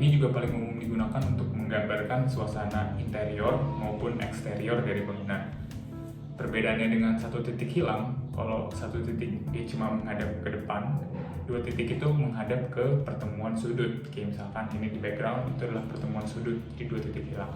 Ini juga paling umum digunakan untuk menggambarkan suasana interior maupun eksterior dari bangunan. Perbedaannya dengan satu titik hilang, kalau satu titik dia cuma menghadap ke depan, dua titik itu menghadap ke pertemuan sudut. Kayak misalkan ini di background, itu adalah pertemuan sudut di dua titik hilang.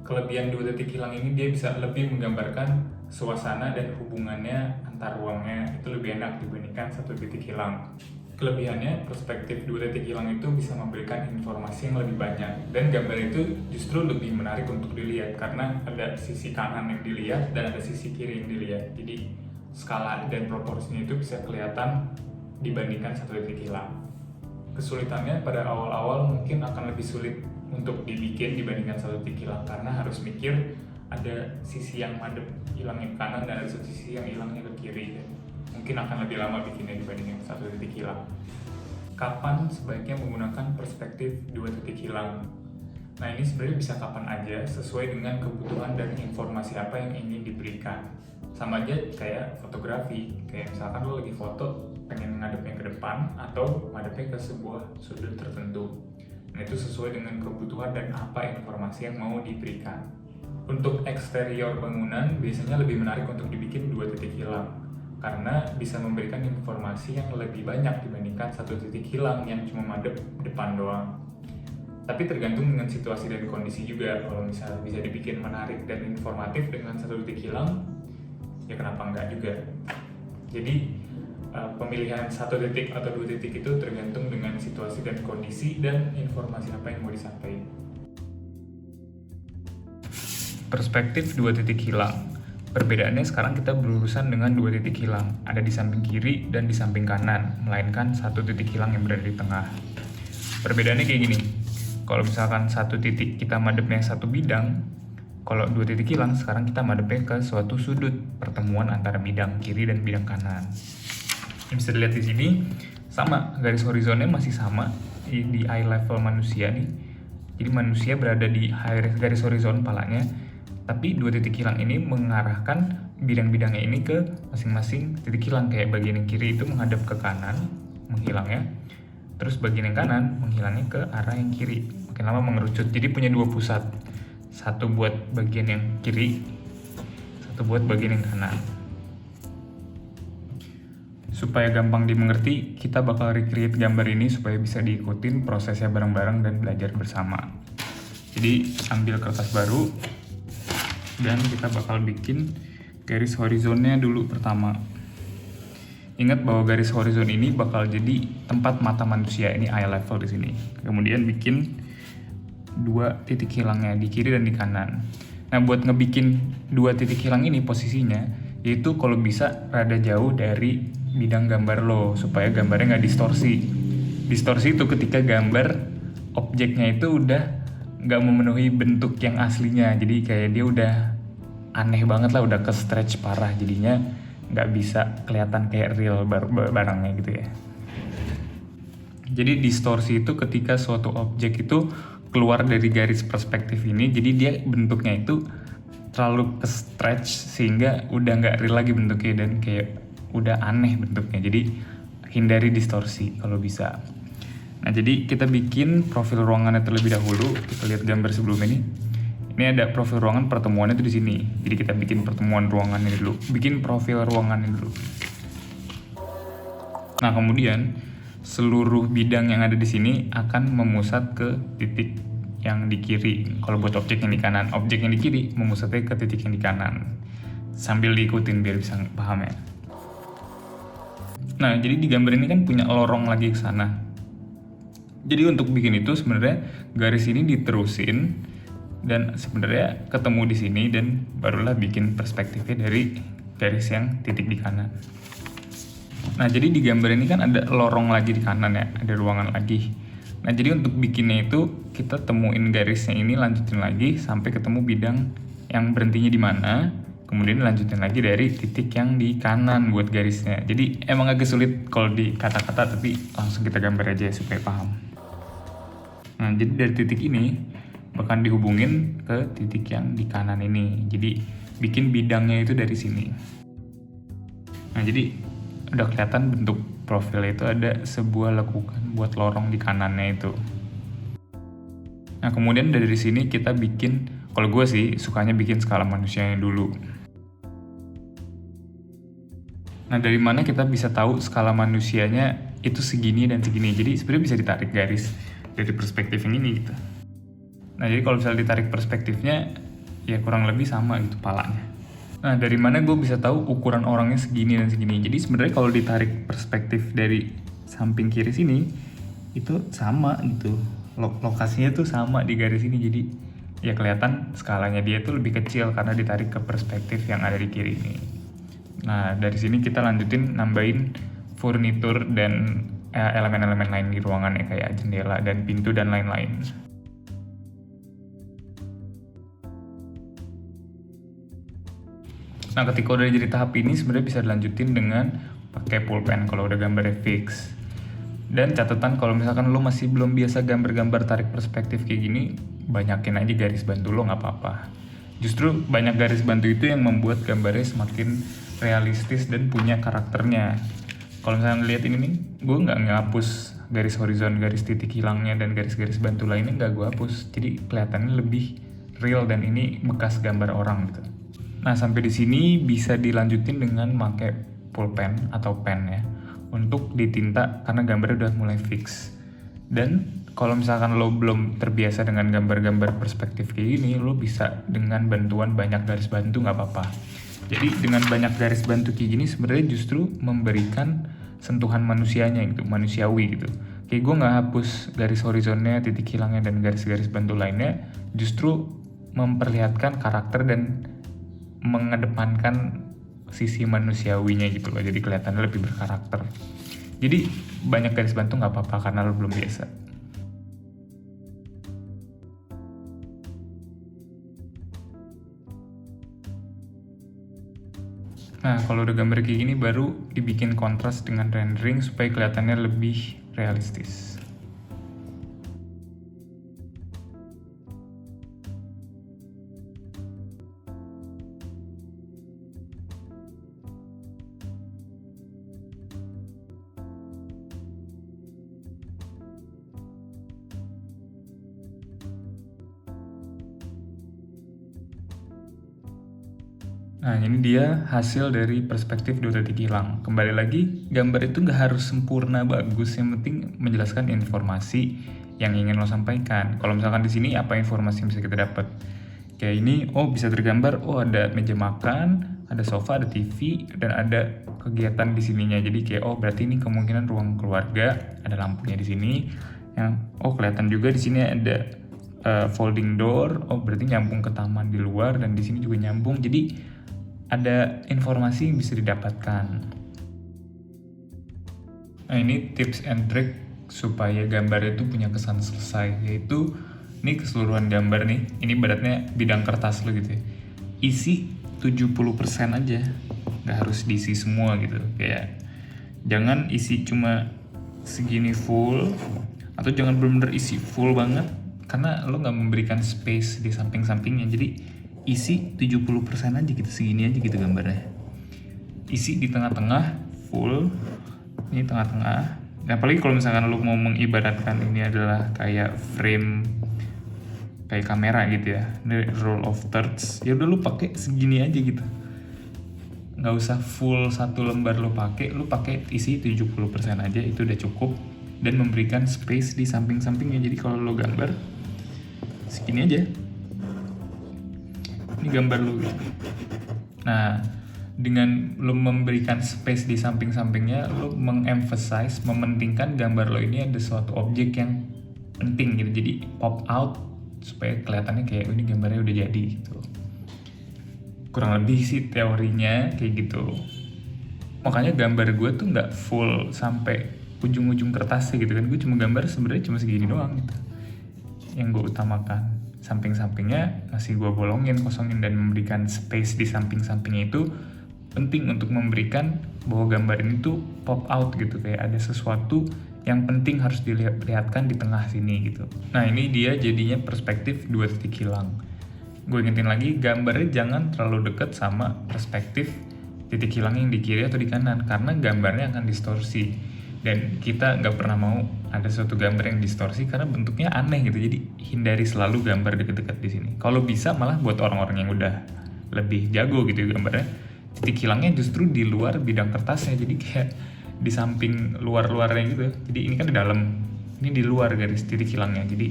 Kelebihan dua titik hilang ini dia bisa lebih menggambarkan suasana dan hubungannya antar ruangnya itu lebih enak dibandingkan satu titik hilang. Kelebihannya, perspektif dua titik hilang itu bisa memberikan informasi yang lebih banyak, dan gambar itu justru lebih menarik untuk dilihat karena ada sisi kanan yang dilihat dan ada sisi kiri yang dilihat. Jadi skala dan proporsinya itu bisa kelihatan dibandingkan satu titik hilang. Kesulitannya pada awal-awal mungkin akan lebih sulit untuk dibikin dibandingkan satu titik hilang karena harus mikir ada sisi yang madep hilangnya ke kanan dan ada sisi yang hilangnya ke kiri. Mungkin akan lebih lama bikinnya dibandingkan satu titik hilang. Kapan sebaiknya menggunakan perspektif dua titik hilang? Nah, ini sebenarnya bisa kapan aja sesuai dengan kebutuhan dan informasi apa yang ingin diberikan. Sama aja kayak fotografi, kayak misalkan lo lagi foto pengen ngadepnya ke depan atau ngadepnya ke sebuah sudut tertentu. Nah, itu sesuai dengan kebutuhan dan apa informasi yang mau diberikan. Untuk eksterior bangunan biasanya lebih menarik untuk dibikin dua titik hilang karena bisa memberikan informasi yang lebih banyak dibandingkan satu titik hilang yang cuma madep depan doang. Tapi tergantung dengan situasi dan kondisi juga. Kalau misalnya bisa dibikin menarik dan informatif dengan satu titik hilang, ya kenapa enggak juga. Jadi pemilihan satu titik atau dua titik itu tergantung dengan situasi dan kondisi dan informasi apa yang mau disampaikan. Perspektif dua titik hilang. Perbedaannya sekarang kita berurusan dengan dua titik hilang, ada di samping kiri dan di samping kanan, melainkan satu titik hilang yang berada di tengah. Perbedaannya kayak gini, kalau misalkan satu titik kita madepnya satu bidang, kalau dua titik hilang sekarang kita madepnya ke suatu sudut pertemuan antara bidang kiri dan bidang kanan. Yang bisa dilihat di sini, sama, garis horizonnya masih sama di eye level manusia nih. Jadi manusia berada di garis horizon palanya, tapi dua titik hilang ini mengarahkan bidang-bidangnya ini ke masing-masing titik hilang. Kayak bagian yang kiri itu menghadap ke kanan, menghilangnya. Terus bagian yang kanan menghilangnya ke arah yang kiri. Makin lama mengerucut, jadi punya dua pusat. Satu buat bagian yang kiri, satu buat bagian yang kanan. Supaya gampang dimengerti, kita bakal recreate gambar ini supaya bisa diikutin prosesnya bareng-bareng dan belajar bersama. Jadi ambil kertas baru, dan kita bakal bikin garis horizonnya dulu pertama. Ingat bahwa garis horizon ini bakal jadi tempat mata manusia, ini eye level di sini. Kemudian bikin dua titik hilangnya di kiri dan di kanan. Nah, buat ngebikin dua titik hilang ini posisinya, yaitu kalau bisa rada jauh dari bidang gambar lo supaya gambarnya nggak distorsi. Distorsi itu ketika gambar objeknya itu udah nggak memenuhi bentuk yang aslinya, jadi kayak dia udah aneh banget lah, udah ke stretch parah, jadinya nggak bisa kelihatan kayak real barangnya gitu ya. Jadi distorsi itu ketika suatu objek itu keluar dari garis perspektif ini, jadi dia bentuknya itu terlalu ke stretch sehingga udah nggak real lagi bentuknya dan kayak udah aneh bentuknya. Jadi hindari distorsi kalau bisa. Nah, jadi kita bikin profil ruangannya terlebih dahulu. Kita lihat gambar sebelum ini. Ini ada profil ruangan, pertemuannya itu di sini. Jadi kita bikin pertemuan ruangannya dulu. Bikin profil ruangannya dulu. Nah, kemudian seluruh bidang yang ada di sini akan memusat ke titik yang di kiri. Kalau buat objek yang di kanan, objek yang di kiri memusatnya ke titik yang di kanan. Sambil diikutin biar bisa paham ya. Nah, jadi di gambar ini kan punya lorong lagi ke sana. Jadi untuk bikin itu sebenarnya garis ini diterusin dan sebenarnya ketemu di sini dan barulah bikin perspektifnya dari garis yang titik di kanan. Nah, jadi di gambar ini kan ada lorong lagi di kanan ya, ada ruangan lagi. Nah, jadi untuk bikinnya itu kita temuin garisnya ini, lanjutin lagi sampai ketemu bidang yang berhentinya di mana. Kemudian lanjutin lagi dari titik yang di kanan buat garisnya. Jadi emang agak sulit kalau di kata-kata, tapi langsung kita gambar aja supaya paham. Nah, jadi dari titik ini bakal dihubungin ke titik yang di kanan ini. Jadi bikin bidangnya itu dari sini. Nah, jadi udah kelihatan bentuk profil itu ada sebuah lekukan buat lorong di kanannya itu. Nah kemudian dari sini kita bikin, kalau gue sih sukanya bikin skala manusianya dulu. Nah dari mana kita bisa tahu skala manusianya itu segini dan segini. Jadi sebenarnya bisa ditarik garis dari perspektif yang ini gitu. Nah jadi kalau misalnya ditarik perspektifnya ya kurang lebih sama gitu palanya. Nah dari mana gue bisa tahu ukuran orangnya segini dan segini. Jadi sebenarnya kalau ditarik perspektif dari samping kiri sini itu sama gitu. Lokasinya tuh sama di garis ini, jadi ya kelihatan skalanya dia tuh lebih kecil karena ditarik ke perspektif yang ada di kiri ini. Nah, dari sini kita lanjutin nambahin furnitur dan elemen-elemen lain di ruangan ya, kayak jendela dan pintu dan lain-lain. Nah, ketika udah jadi tahap ini sebenarnya bisa dilanjutin dengan pakai pulpen kalau udah gambarnya fix. Dan catatan kalau misalkan lo masih belum biasa gambar-gambar tarik perspektif kayak gini, banyakin aja garis bantu lo, nggak apa-apa. Justru banyak garis bantu itu yang membuat gambarnya semakin realistis dan punya karakternya. Kalau misalnya lihat ini nih, gue nggak ngapus garis horizon, garis titik hilangnya, dan garis-garis bantu lainnya nggak gue hapus. Jadi kelihatannya lebih real dan ini bekas gambar orang gitu. Nah sampai di sini bisa dilanjutin dengan pakai pulpen atau pen ya, untuk ditinta karena gambarnya udah mulai fix. Dan kalau misalkan lo belum terbiasa dengan gambar-gambar perspektif kayak gini, lo bisa dengan bantuan banyak garis bantu nggak apa-apa. Jadi dengan banyak garis bantu kayak gini sebenarnya justru memberikan sentuhan manusianya gitu, manusiawi gitu. Kayak gue nggak hapus garis horizonnya, titik hilangnya, dan garis-garis bantu lainnya, justru memperlihatkan karakter dan mengedepankan sisi manusiawinya gitu loh, jadi kelihatannya lebih berkarakter. Jadi banyak garis bantu nggak apa-apa karena lo belum biasa. Nah kalau udah gambar kayak gini baru dibikin kontras dengan rendering supaya kelihatannya lebih realistis. Nah ini dia hasil dari perspektif dua titik hilang. Kembali lagi, gambar itu nggak harus sempurna bagus, yang penting menjelaskan informasi yang ingin lo sampaikan. Kalau misalkan di sini apa informasi yang bisa kita dapat? Kayak ini, oh bisa tergambar, oh ada meja makan, ada sofa, ada TV, dan ada kegiatan di sininya. Jadi kayak oh berarti ini kemungkinan ruang keluarga, ada lampunya di sini. Yang oh kelihatan juga di sini ada folding door, oh berarti nyambung ke taman di luar, dan di sini juga nyambung. Jadi ada informasi yang bisa didapatkan. Nah ini tips and trick supaya gambar itu punya kesan selesai, yaitu ini keseluruhan gambar nih, ini beratnya bidang kertas lo gitu ya, isi 70% aja, nggak harus diisi semua gitu. Kayak jangan isi cuma segini full, atau jangan benar-benar isi full banget karena lo nggak memberikan space di samping-sampingnya. Jadi isi 70% aja gitu, segini aja gitu gambarnya. Isi di tengah-tengah full, ini tengah-tengah. Nah, apalagi kalau misalkan lu mau mengibaratkan ini adalah kayak frame kayak kamera gitu ya, ini roll of thirds, ya udah lu pakai segini aja gitu. Nggak usah full satu lembar lu pakai isi 70% aja, itu udah cukup dan memberikan space di samping-sampingnya. Jadi kalau lu gambar segini aja, ini gambar lu gitu. Nah dengan lo memberikan space di samping-sampingnya, lo mengemphasize, mementingkan gambar lo ini ada suatu objek yang penting gitu, jadi pop out supaya kelihatannya kayak ini gambarnya udah jadi gitu. Kurang lebih sih teorinya kayak gitu. Makanya gambar gue tuh nggak full sampai ujung-ujung kertasnya gitu kan, gue cuma gambar sebenarnya cuma segini doang gitu yang gue utamakan. Samping-sampingnya masih gue bolongin, kosongin, dan memberikan space di samping-sampingnya itu penting untuk memberikan bahwa gambar ini tuh pop out gitu, kayak ada sesuatu yang penting harus dilihatkan di tengah sini gitu. Nah ini dia jadinya perspektif dua titik hilang. Gue ingetin lagi, gambarnya jangan terlalu dekat sama perspektif titik hilang yang di kiri atau di kanan, karena gambarnya akan distorsi. dan kita nggak pernah mau ada suatu gambar yang distorsi karena bentuknya aneh gitu. Jadi hindari selalu gambar deket-deket di sini. Kalau bisa malah buat orang-orang yang udah lebih jago gitu gambarnya, titik hilangnya justru di luar bidang kertasnya, jadi kayak di samping luar-luarnya gitu. Jadi ini kan di dalam, ini di luar garis titik hilangnya, jadi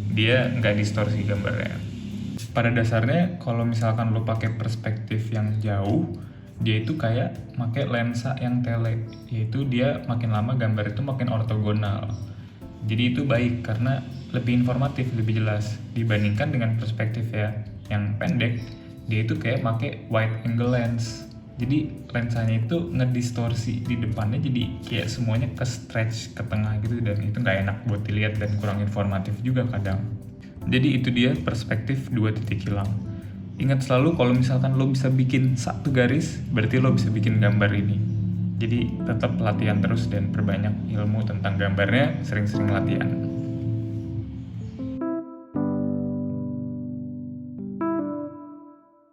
dia nggak distorsi gambarnya. Pada dasarnya kalau misalkan lo pakai perspektif yang jauh, dia itu kayak pakai lensa yang tele, yaitu dia makin lama gambar itu makin ortogonal. Jadi itu baik karena lebih informatif, lebih jelas dibandingkan dengan perspektif ya yang pendek. Dia itu kayak pakai wide angle lens. Jadi lensanya itu ngedistorsi di depannya, jadi kayak semuanya ke stretch ke tengah gitu, dan itu nggak enak buat dilihat dan kurang informatif juga kadang. Jadi itu dia perspektif dua titik hilang. Ingat selalu kalau misalkan lo bisa bikin satu garis, berarti lo bisa bikin gambar ini. Jadi tetap latihan terus dan perbanyak ilmu tentang gambarnya, sering-sering latihan.